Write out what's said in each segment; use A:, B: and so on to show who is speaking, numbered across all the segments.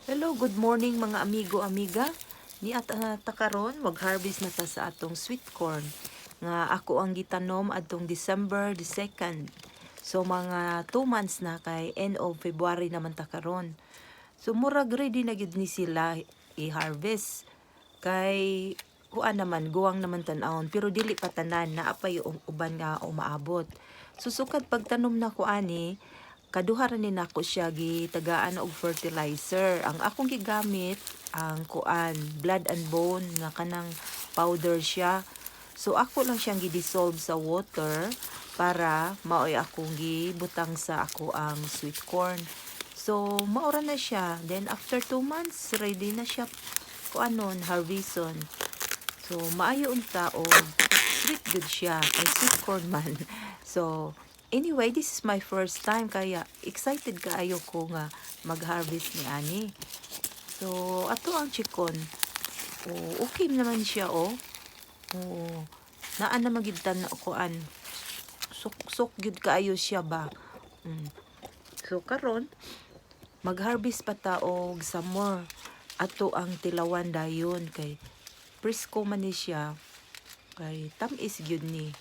A: Hello, good morning mga amigo, amiga. Ni ta karon mag-harvest na ta sa atong sweet corn nga ako ang gitanom adtong December the 2nd. So mga 2 months na kay end of February naman ta karon. So murag ready na gyud ni sila i-harvest. Kay kuan naman guwang naman tan-awon pero dili pa tanan naa pa yung uban nga umaabot. So sukad pagtanom na ko ani kaduha ra ni nako siya gitagaan og fertilizer. Ang akong gigamit ang kuan blood and bone nga kanang powder siya. So ako lang siyang gi-dissolve sa water para maoy akong gibutang sa ako ang sweet corn. So maura na siya. Then after 2 months ready na siya kuanon harveston. So maayo unta og sweet good siya kay sweet corn man. So anyway, this is my first time kaya excited kaayo ko nga mag-harvest ni ani. So ato ang chikon. Oh, okay naman siya oh. Oh, naa na magidtan na kuan. Sok gyud kaayo siya ba. So karon mag-harvest pa ta og some more. Ato ang tilawan dayon kay presko man ni siya kay tamis gyud ni.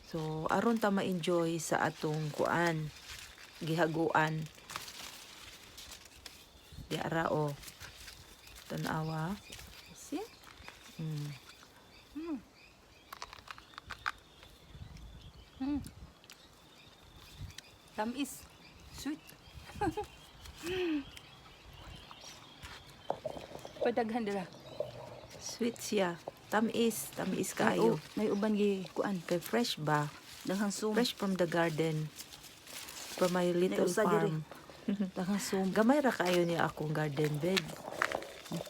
A: So aron ta ma-enjoy sa atong kuan gihaguan. Di ara o tan-awa. See?
B: Tamis. Sweet. Padaghan dira.
A: Sweet siya. Tamis kaayo.
B: May uban gi kuan.
A: Kay fresh ba?
B: Daghang sum.
A: Fresh from the garden. From my little
B: usa diri.
A: farm.
B: Daghang sum.
A: Gamay ra kaayo niya akong garden bed.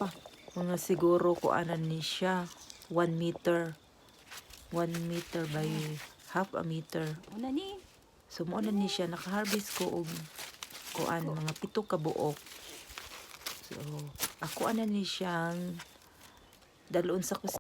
B: Pa.
A: Mga siguro kuanan ni siya 1 meter. 1 meter by half a meter.
B: Una ni.
A: So mo na ni siya naka-harvest ko og kuan mga 7 ka buok. So ako ana ni siyang dalon sa